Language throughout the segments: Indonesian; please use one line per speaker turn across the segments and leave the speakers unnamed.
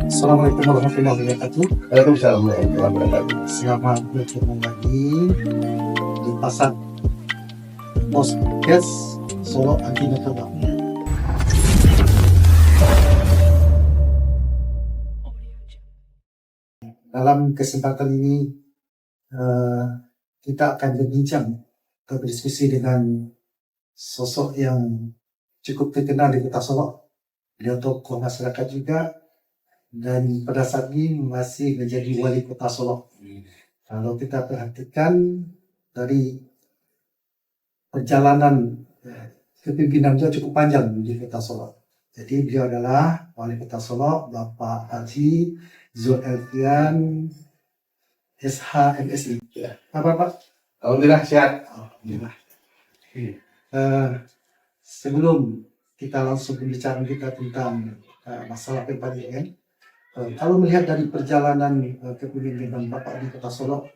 Assalamualaikum warahmatullahi wabarakatuh.
Waalaikumsalam warahmatullahi wabarakatuh.
Selamat bertemu lagi di pasar podcast Solo Anti Narkoba. Dalam kesempatan ini kita akan berdiskusi dengan sosok yang cukup terkenal di Kota Solo. Beliau tokoh masyarakat juga, dan pada saat ini masih menjadi wali kota Solo. Kalau kita perhatikan dari perjalanan kepemimpinan beliau cukup panjang di kota Solo. Jadi beliau adalah wali kota Solo, Bapak Haji Zul Elfian SH MSI.
Ya.
Apa Pak?
Alhamdulillah sehat.
Alhamdulillah. Sebelum kita langsung berbicara tentang masalah PPDN, kalau melihat dari perjalanan kepemimpinan Bapak di Kota Solo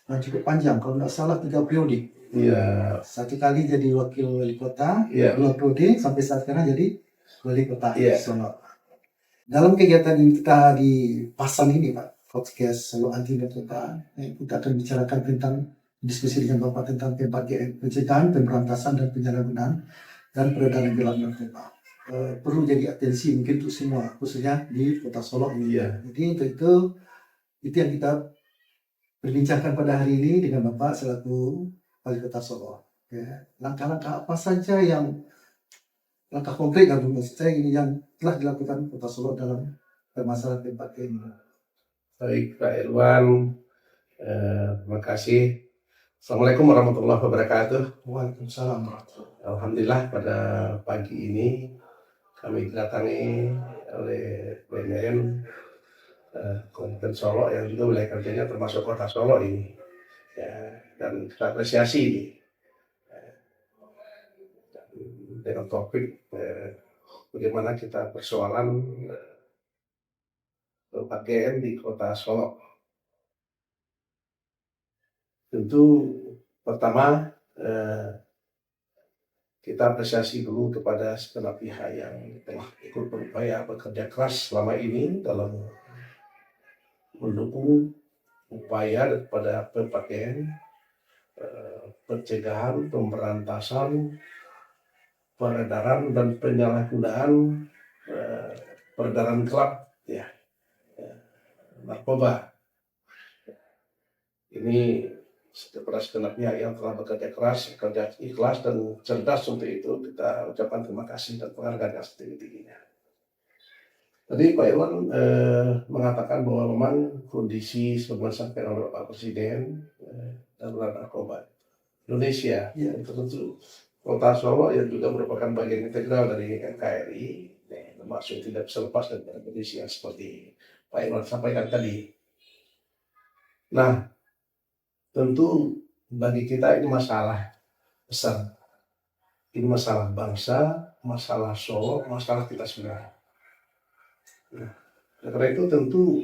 yang cukup panjang, kalau tidak salah 3 periode.
Iya.
Satu kali jadi wakil wali kota,
Iya.
2 periode sampai saat sekarang jadi wali kota
Iya.
Solo. Dalam kegiatan yang kita di Pasan ini Pak, podcast Solo Anti Narkoba, kita akan bicarakan tentang diskusi dengan Bapak tentang PPDN, pencegahan, pemberantasan dan penyalahgunaan dan peredaran gelap narkoba. Perlu jadi atensi mungkin untuk semua, khususnya di Kota Solo ini.
Iya.
Jadi itu yang kita perbincangkan pada hari ini dengan Bapak selaku Wali Kota Solo. Ya, langkah-langkah apa saja yang langkah konkret yang telah dilakukan Kota Solo dalam permasalahan tempat ini.
Baik Pak Irwan, terima kasih. Assalamualaikum warahmatullahi wabarakatuh.
Waalaikumsalam.
Alhamdulillah pada pagi ini kami didatangi oleh BNN Kabupaten Solo yang juga wilayah kerjanya termasuk Kota Solo ini, ya, dan kita apresiasi ini dengan topik bagaimana kita persoalan PPDN di Kota Solo. Tentu pertama kita apresiasi dulu kepada segenap pihak yang telah ikut berupaya bekerja keras selama ini dalam mendukung upaya daripada PPDN, pencegahan, pemberantasan, peredaran dan penyalahgunaan peredaran gelap narkoba. Ini kepada segenap pihak yang telah bekerja keras, bekerja ikhlas dan cerdas untuk itu, kita ucapkan terima kasih dan penghargaan yang setinggi-tingginya. Tadi Pak Irwan mengatakan bahwa memang kondisi sebagaimana disampaikan oleh Pak Presiden darurat narkoba Indonesia, ya, tentu Kota Solo yang juga merupakan bagian integral dari NKRI, termasuk tidak bisa lepas dari kondisi yang seperti Pak Irwan sampaikan tadi. Nah, tentu bagi kita ini masalah besar. Ini masalah bangsa, masalah Solo, masalah kita semua. Nah, karena itu tentu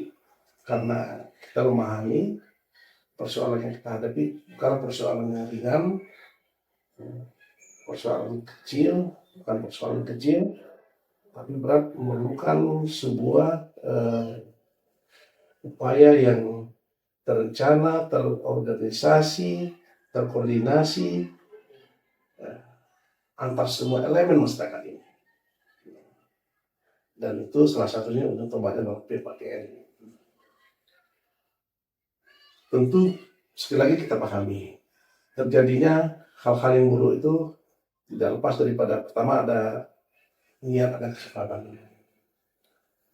karena kita memahami persoalan yang kita hadapi bukan persoalan yang ringan, persoalan kecil, bukan persoalan kecil, tapi berat, memerlukan sebuah upaya yang terencana, terorganisasi, terkoordinasi antar semua elemen masyarakat ini. Dan itu salah satunya untuk pembahasan PPDN. Tentu sekali lagi kita pahami terjadinya hal-hal yang buruk itu tidak lepas daripada pertama ada niat, ada kesempatan.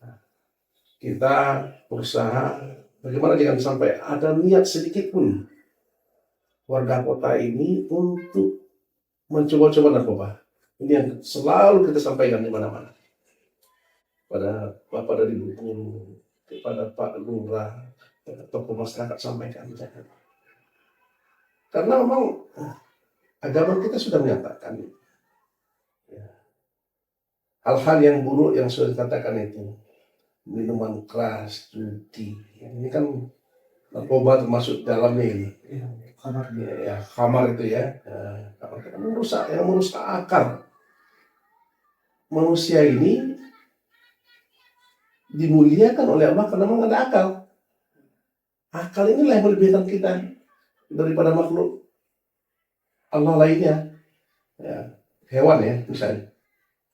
Nah, kita berusaha bagaimana jangan sampai ada niat sedikit pun warga kota ini untuk mencoba-coba narkoba. Ini yang selalu kita sampaikan di mana-mana. Pada Bapak dari Bengkulu, kepada Pak Lurah, tokoh masyarakat sampaikan. Karena memang agama kita sudah menyatakan hal-hal yang buruk yang sudah dikatakan itu, minuman keras, judi, ini kan narkoba termasuk dalamnya ini. Khamar itu ya, yang merusak akar manusia ini dimuliakan oleh Allah karena memang ada akal. Akal inilah yang melebihkan kita daripada makhluk Allah lainnya. Ya, hewan ya misalnya.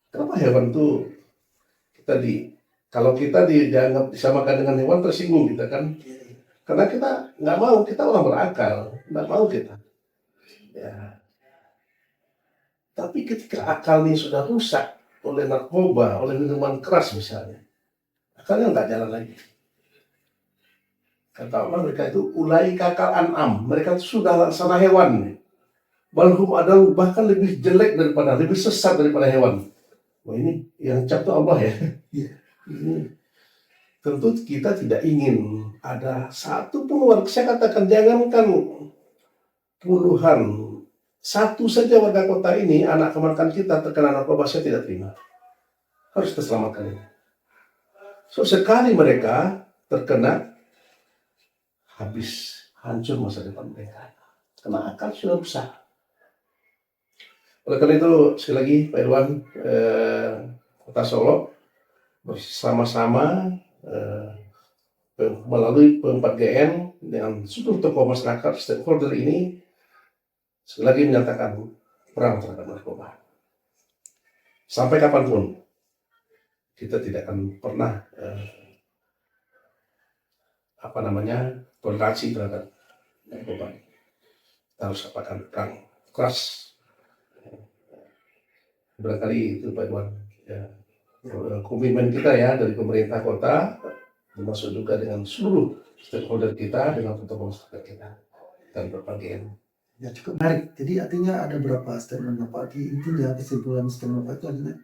Kenapa hewan tuh kalau kita dianggap disamakan dengan hewan tersinggung kita kan? Karena kita nggak mau, kita orang berakal, nggak mau kita. Ya. Tapi ketika akal ini sudah rusak oleh narkoba, oleh minuman keras misalnya, akalnya nggak jalan lagi. Kata Allah, mereka itu ulai kakal an'am, mereka itu sudah laksana hewan. Balhum ada bahkan lebih jelek daripada, lebih sesat daripada hewan. Wah ini yang cap itu Allah ya. Ini tentu kita tidak ingin ada satu pun warga, saya katakan jangankan puluhan, satu saja warga kota ini, anak keponakan kita terkena narkoba, saya tidak terima. Harus terselamatkan ini. So sekali mereka terkena, habis, hancur masa depan mereka. Karena akal sudah rusak. Oleh karena itu, sekali lagi Pak Irwan, Kota Solo bersama-sama melalui P4GN dengan seluruh tokoh masyarakat stakeholder ini sekali lagi menyatakan perang terhadap narkoba. Sampai kapanpun kita tidak akan pernah toleransi terhadap narkoba. Kita harus apakan perang keras. Barangkali itu Pak Irwan, ya, komitmen kita ya dari pemerintah kota, termasuk juga dengan seluruh stakeholder kita, dengan tokoh masyarakat kita dan berbagai.
Ya cukup menarik. Jadi artinya ada beberapa statement Bapak. Intinya kesimpulan statement Bapak itu adalah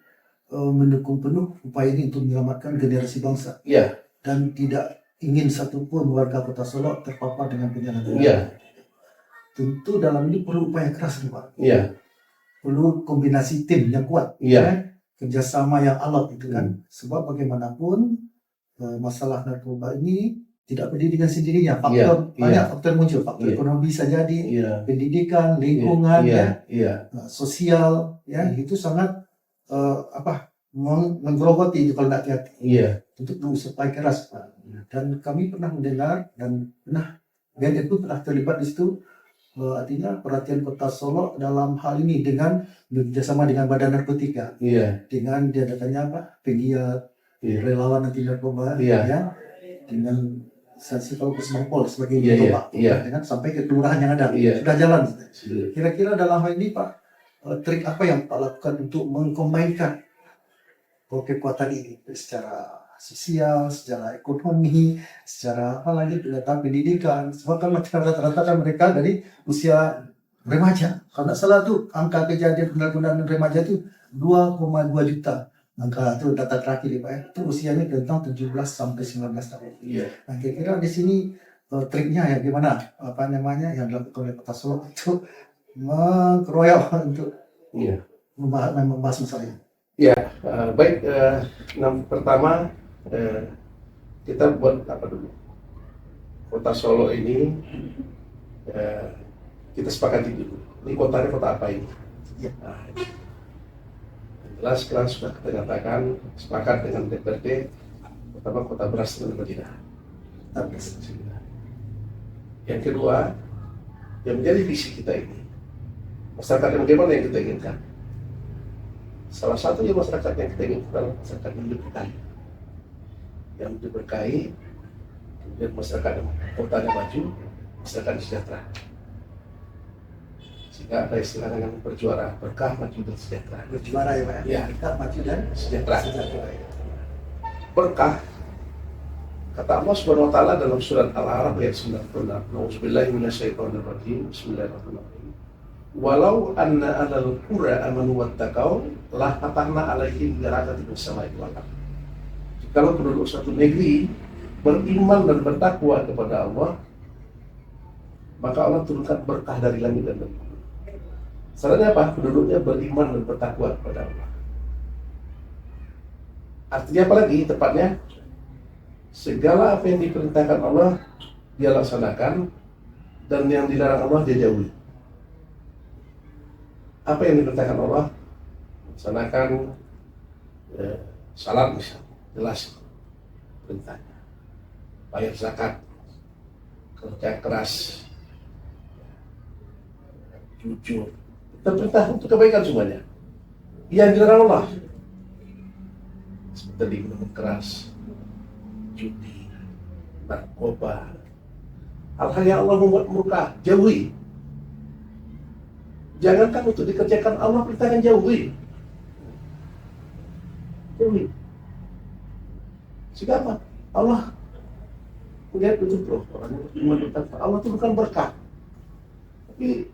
mendukung penuh upaya ini untuk menyelamatkan generasi bangsa.
Ya.
Dan tidak ingin satupun warga Kota Solo terpapar dengan penyalahgunaan.
Ya.
Tentu dalam ini perlu upaya keras Pak.
Ya.
Perlu kombinasi tim yang kuat.
Ya.
Ya? Kerjasama yang alot itu kan. Sebab bagaimanapun masalah narkoba ini tidak berdiri dengan sendirinya. Faktor banyak faktor muncul. Faktor ekonomi bisa jadi, pendidikan, lingkungan, sosial, ya itu sangat menggerogoti itu kalau tidak hati-hati. Untuk supaya keras. Dan kami pernah mendengar dan BNN pun pernah terlibat di situ. Artinya perhatian Kota Solo dalam hal ini dengan bekerjasama dengan Badan Narkotika, dengan diadakannya pegiat relawan anti narkoba, ya, dengan kalau Kesmangpol sebagai narkoba, dengan sampai ke kelurahan yang ada, sudah jalan. Kira-kira dalam hal ini Pak, trik apa yang Pak lakukan untuk mengkombinkan kekuatan ini secara sosial, secara ekonomi, secara pendidikan. Sebab kan rata-rata kan mereka dari usia remaja. Kalau tidak salah tuh angka kejadian penyalahgunaan remaja itu 2,2 juta. Angka itu data terakhir Pak ya. Itu usianya tentang 17 sampai 19 tahun. Nah kira-kira di sini triknya ya gimana? Yang dilakukan oleh Kota Solo untuk mengkeroyok untuk membahas masalah ini.
Ya, baik. Pertama kita buat apa dulu? Kota Solo ini kita sepakati dulu. Ini kotanya kota apa ini? Nah, jelas sekarang sudah kita nyatakan sepakat dengan DPRD. Pertama kota beras dan Madinah. Yang kedua, yang menjadi visi kita ini masyarakat yang bagaimana yang kita inginkan. Salah satunya masyarakat yang kita inginkan adalah masyarakat yang diberkahi. Yang diberkahi, kemudian masyarakat yang kotanya maju, masyarakat sejahtera. Sehingga ada istilah yang berjuara, berkah, maju, dan sejahtera.
Berjuara ya Pak?
Ya,
berkah, maju, dan
sejahtera. Berkah, kata Allah Subhanahu wa Ta'ala dalam surat Al-A'raf ayat 96. Nauzubillahi minasyaitonirrajim. Bismillahirrahmanirrahim. Walau anna alal qura amanu wattaqau la fatahna alaihim barakatin minas samai wal ardh. Kalau penduduk suatu negeri beriman dan bertakwa kepada Allah, maka Allah turunkan berkah dari langit dan bumi. Salahnya apa? Penduduknya beriman dan bertakwa kepada Allah. Artinya apa lagi tepatnya? Segala apa yang diperintahkan Allah dia laksanakan, dan yang dilarang Allah dia jauhi. Apa yang diperintahkan Allah? Laksanakan salat misalnya, jelas. perintahnya. Bayar zakat, kerja keras, jujur. Kita perintah untuk kebaikan semuanya. Yang dilarang Allah. Seperti minum keras, judi, narkoba. Hal-hal yang Allah membuat murka, jauhi. Jangankan untuk dikerjakan, Allah perintahkan jauhi. Jauhi. Sehingga apa? Allah melihat itu loh, orang yang berkata Allah itu bukan berkah. Tapi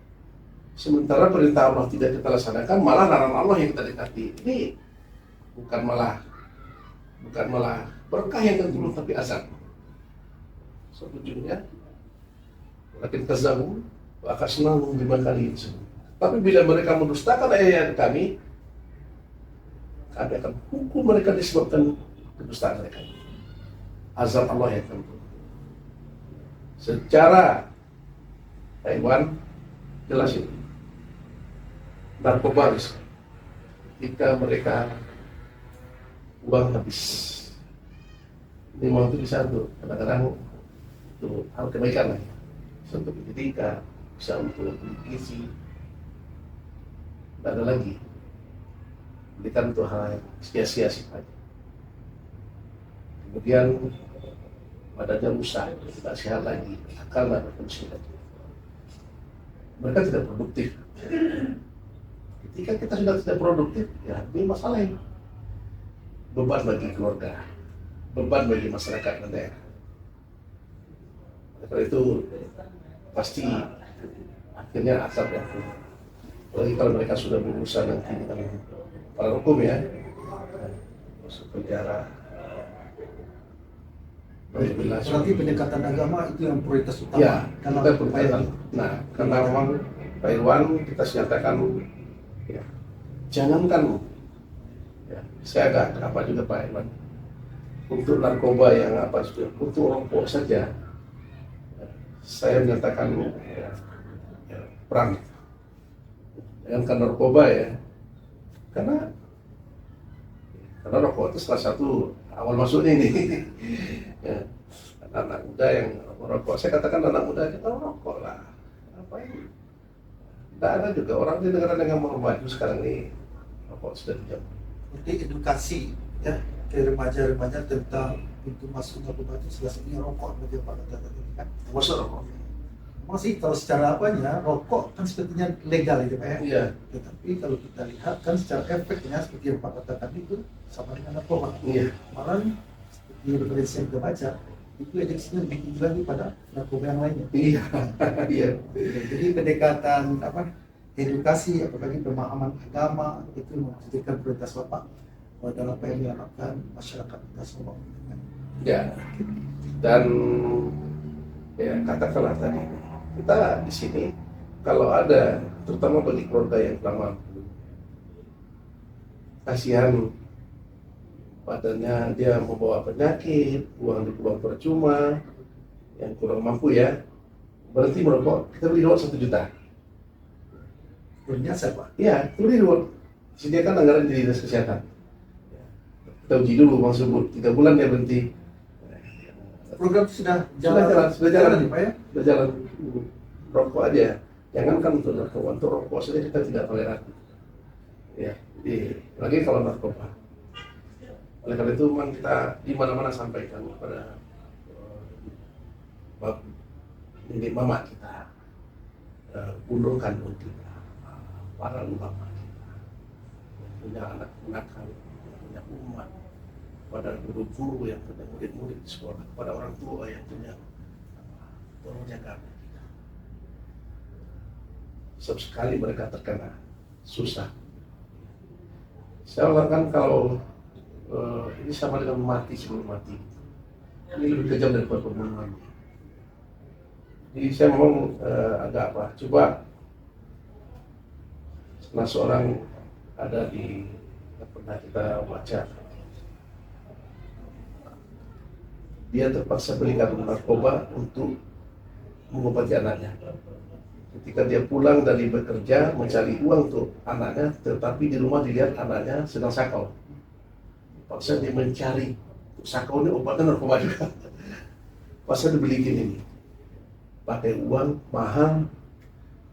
sementara perintah Allah tidak kita laksanakan, malah larang Allah yang kita dekati. Ini bukan malah berkah yang akan turun, tapi azab. So, ujungnya, lakin kazabu, akan senang bima kalian semua. Tapi bila mereka mendustakan ayat kami akan hukum mereka disebabkan kedustaan mereka. Azab Allah yang akan turun. Secara Taiwan jelas itu. Narkoba ketika mereka uang habis. Ini uang itu bisa untuk kadang-kadang untuk hal kebaikan lah. Bisa untuk pendidikan, bisa untuk beli gizi. Tidak ada lagi. Berikan untuk hal yang sia-sia sifatnya. Kemudian badannya rusak, tidak sehat lagi, akalnya berfungsi lagi. Mereka tidak produktif. Ketika kita sudah tidak produktif, ya ini masalah ini. Beban bagi keluarga, beban bagi masyarakat dan daerah. Karena itu pasti akhirnya asap yang turun. Apalagi kalau mereka sudah berurusan nanti dengan para hukum ya, masuk penjara.
Berarti pendekatan agama itu yang prioritas utama
Ya,
dalam
kita
upaya
berkaitan. Nah, karena memang Pak Irwan kita nyatakan, ya, jangankan, ya, saya agak apa juga Pak Irwan, untuk narkoba yang apa sudah, untuk rokok saja, saya menyatakan ya, perang. Jangankan narkoba ya, karena rokok itu salah satu awal masuknya ini. Ya, anak muda yang merokok, saya katakan anak muda kita merokok lah. Apa ini? Tidak ada juga orang di negara yang mau maju sekarang ini rokok sudah dijauh.
Jadi edukasi ya ke remaja-remaja tentang pintu masuk narkoba itu salah satunya rokok, bagi Pak Kata tadi kan.
Masuk rokok.
Masih kalau secara apanya rokok kan sepertinya legal itu Pak ya.
Iya.
Tetapi kalau kita lihat kan secara efeknya seperti yang Pak Kata tadi itu sama dengan narkoba.
Iya.
Malah seperti referensi yang kita baca itu ejeksinya lebih tinggi lagi pada narkoba yang lainnya.
Iya. Iya.
Jadi pendekatan apa edukasi apalagi pemahaman agama itu menjadikan prioritas Bapak dalam apa yang diharapkan masyarakat kita semua.
Ya. Dan ya katakanlah tadi kita di sini kalau ada terutama bagi keluarga yang kurang mampu, kasihan badannya dia membawa penyakit, uang dibuang percuma, yang kurang mampu ya berhenti merokok, kita beri reward 1 juta.
Biasa Pak.
Iya, itu beri reward. Sediakan anggaran di dinas kesehatan. Kita uji dulu uang sebut 3 bulan dia berhenti.
Program itu sudah
Sudah jalan
Pak ya.
Sudah jalan. Rokok aja. Jangankan untuk narkoba, untuk rokok saja kita tidak toleran. Ya, jadi lagi kalau narkoba. Oleh karena itu memang kita di mana-mana sampaikan kepada nenek mama kita, bundung kandung kita, para ulama kita, yang punya anak nakal, yang punya umat, pada guru-guru yang punya murid-murid di sekolah, pada orang tua yang punya tolong jaga kita. Sebab sekali mereka terkena susah. Saya ulangan kalau ini sama dengan mati sebelum mati. Ini lebih kejam daripada pembunuhan. Jadi saya ngomong agak apa? Coba salah seorang ada di yang pernah kita baca. Dia terpaksa beli kartu narkoba untuk mengobati anaknya. Ketika dia pulang dari bekerja mencari uang untuk anaknya, tetapi di rumah dilihat anaknya sedang sakau. Paksa dia mencari Sakau ini obatnya narkoba juga. Masa dibelikin ini, pakai uang mahal,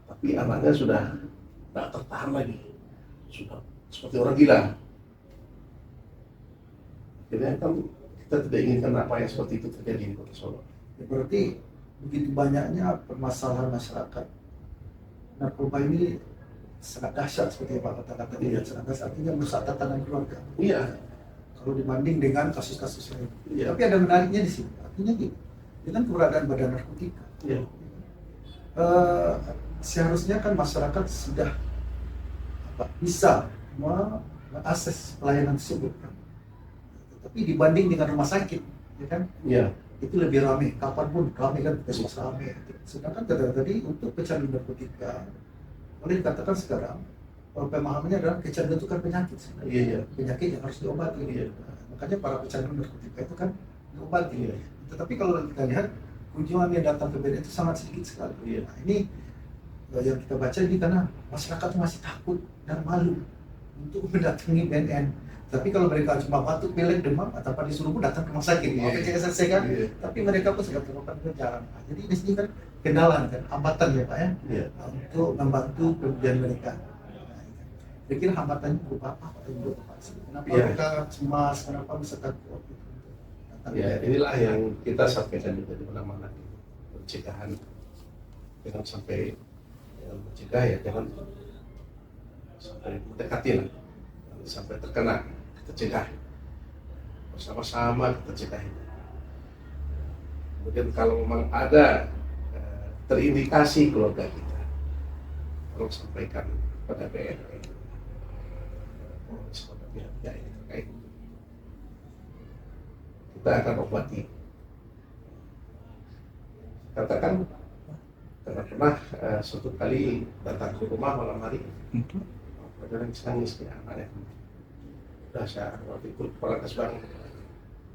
tapi anaknya sudah tidak tertahan lagi, sudah seperti orang gila. Jadi kan kita tidak inginkan apa yang seperti itu terjadi di Kota Solo.
Ya, berarti begitu banyaknya permasalahan masyarakat, narkoba ini sangat dahsyat seperti Pak kata-kata tadi,
Iya.
sangat dahsyat, artinya merusak tatanan keluarga.
Iya,
Kalau dibanding dengan kasus-kasus lain.
iya,
Tapi ada menariknya di sini, artinya gini, dengan keberadaan badan narkotika,
iya,
eh, seharusnya kan masyarakat sudah bisa mengakses pelayanan tersebut kan. Tapi dibanding dengan rumah sakit, ya kan,
iya,
itu lebih ramai, kapanpun ramai kan, puskesmas ramai. Sedangkan tadi untuk pecandu narkotika, boleh dikatakan sekarang pemahamannya adalah kecanduan itu kan penyakit sebenarnya.
iya,
Penyakit yang harus diobati.
Iya.
Makanya para pecandu narkotika itu kan diobati.
Iya.
Tetapi kalau kita lihat kunjungan yang datang ke BNN itu sangat sedikit sekali.
Iya.
Nah, ini yang kita baca ini karena masyarakat masih takut dan malu untuk mendatangi BNN. Tapi kalau mereka cuma batuk, pilek, demam, atau apa disuruh pun datang ke rumah sakit,
Iya.
apa yang selesaikan.
Iya.
Tapi mereka pun sudah melakukan berjalan. Nah, jadi di sini kan kendala, kan hambatan ya Pak ya,
Iya.
untuk membantu kemudian mereka. Kira-kira hambatannya berupa apa Pak yang berupa Pak? Kenapa
Iya.
mereka cemas, kenapa bisa takut?
Ya, inilah yang kita sampaikan juga di mana-mana, pencegahan. Jangan sampai mencegah, ya jangan sampai mendekati lah, jangan sampai terkena, kita cegah bersama-sama, kita cegah ini. Kemudian kalau memang ada terindikasi keluarga kita, tolong sampaikan pada BNN, pada pihak-pihak yang terkait. Kita akan obati. Katakan karena pernah suatu kali datang ke rumah malam hari, ada yang nangis ya anaknya. Udah saya waktu itu kepala kasbang,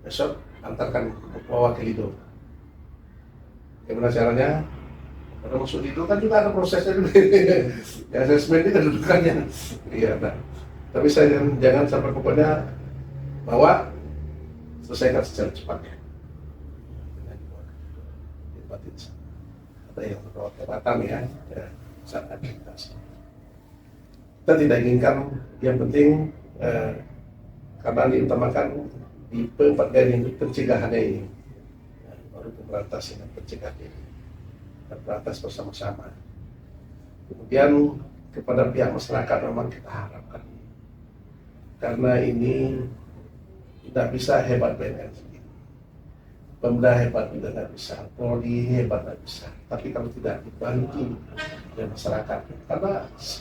besok antarkan bawa ke Lido. Gimana caranya? Pada masuk Lido kan juga ada prosesnya dulu. Ya, asesmen itu kedudukannya. Iya, nah. Tapi saya jangan sampai pokoknya bawa, selesaikan secara cepatnya. Ada yang membawa kebatan ya, saat aktivitas. Kita tidak inginkan, yang penting karena diutamakan di garis pencegahannya ini, baru pemberantasan dan pencegahan ini, dan berantas bersama-sama. Kemudian kepada pihak masyarakat memang kita harapkan, karena ini tidak bisa hebat BNN sendiri. Pemda hebat juga tidak bisa, Polri hebat tidak bisa. Tapi kalau tidak dibantu oleh masyarakat, karena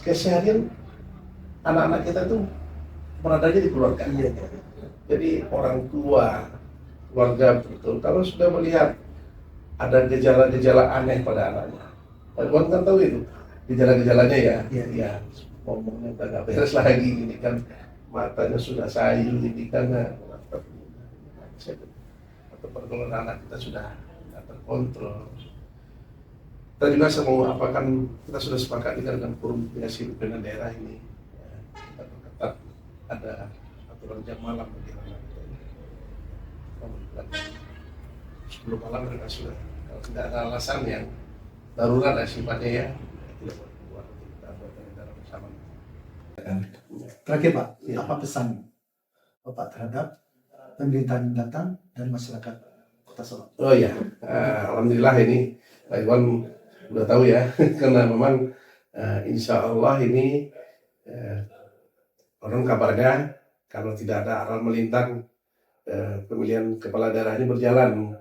keseharian anak-anak kita itu beradanya di keluarga.
Iya.
Jadi orang tua, keluarga betul. Kalau sudah melihat ada gejala-gejala aneh pada anaknya, Pak Iwan kan tahu itu gejala-gejalanya ya.
Iya.
Ngomongnya udah nggak beres lagi, ini kan matanya sudah sayu, ini kan atau pergaulan anak kita sudah tidak terkontrol. Kita juga semua apakan kita sudah sepakat dengan forum komunikasi pimpinan daerah ini, kita berketat ada aturan jam malam bagi anak kita ini. Sebelum malam mereka sudah, kalau tidak ada alasan yang darurat dan sifatnya ya tidak boleh keluar, kita buat dalam bersama.
Terakhir Pak,
Iya.
apa pesan Bapak terhadap pemerintahan yang datang dan masyarakat Kota Solo?
Oh ya, alhamdulillah ini Pak Iwan udah tahu ya, karena memang insya Allah ini orang kabarnya kalau tidak ada aral melintang, pemilihan kepala daerah ini berjalan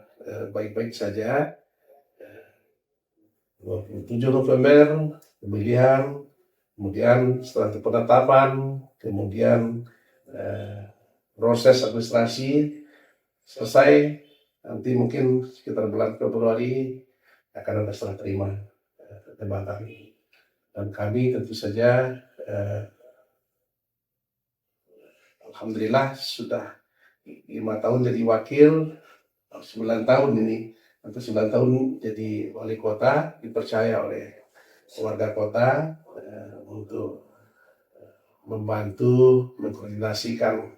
baik-baik saja. 27 November pemilihan, kemudian setelah itu penetapan, kemudian proses administrasi selesai, nanti mungkin sekitar bulan Februari akan ada serah terima jabatan. Dan kami tentu saja alhamdulillah sudah 5 tahun jadi wakil, 9 tahun ini, nanti 9 tahun jadi wali kota, dipercaya oleh warga kota untuk membantu mengkoordinasikan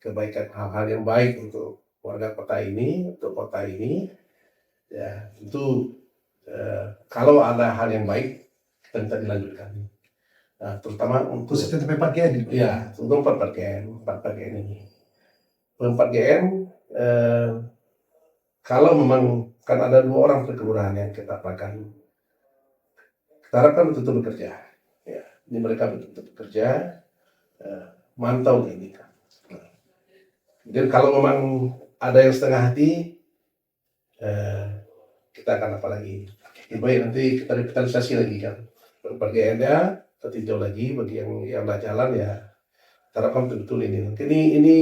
kebaikan hal-hal yang baik untuk warga kota ini, untuk kota ini, ya tentu kalau ada hal yang baik kita minta dilanjutkan. Nah, terutama untuk
khususnya tempat GN.
ya untuk 4 GM ini. 4 GM kalau memang kan ada 2 orang kelurahan yang kita apakan, kita harapkan betul-betul bekerja. Ya, ini mereka betul-betul bekerja, mantau ini kan. Dan kalau memang ada yang setengah hati, kita akan apa lagi? Lebih baik nanti kita revitalisasi lagi kan. Bagi Anda, kita tinjau lagi. Bagi yang nggak jalan ya, kita harapkan betul-betul ini. Mungkin ini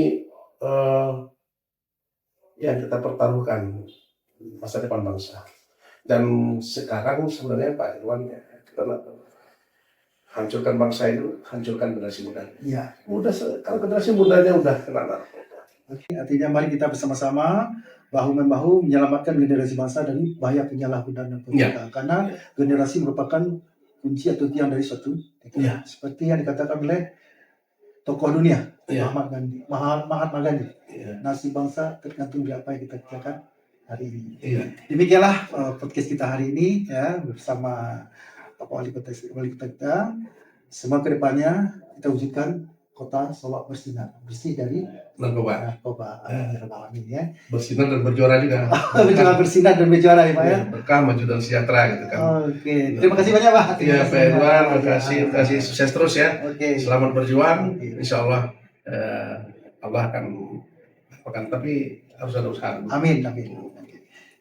yang kita pertaruhkan masa depan bangsa. Dan sekarang sebenarnya Pak Irwan ya, kita hancurkan bangsa itu, hancurkan generasi muda.
Iya.
Kalau generasi mudanya udah kena narkoba.
Oke, artinya mari kita bersama-sama bahu-membahu menyelamatkan generasi bangsa dari bahaya penyalahgunaan narkotika. Karena generasi merupakan kunci atau tiang dari suatu negara. Seperti yang dikatakan oleh tokoh dunia, Mahatma Gandhi. Nasib bangsa tergantung di apa yang kita kerjakan hari ini. Demikianlah podcast kita hari ini ya bersama Bapak Wali Kota kita. Semoga kedepannya kita wujudkan kota Solok bersinar, bersih dari
narkoba.
Amin ya rabbal alamin ya.
Bersinar dan berjuara juga.
Bersinar dan berjuara ya Pak ya.
Berkah, maju dan sejahtera gitu kan.
Oke, terima kasih banyak Pak.
Iya Pak Irwan, terima kasih, sukses terus ya.
Oke.
Selamat berjuang. Insya Allah Allah akan tapi harus ada usaha.
Amin.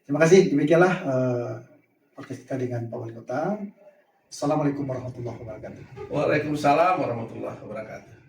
Terima kasih. Demikianlah podcast kita dengan Pak Wali Kota. Assalamualaikum warahmatullahi wabarakatuh.
Waalaikumsalam warahmatullahi wabarakatuh.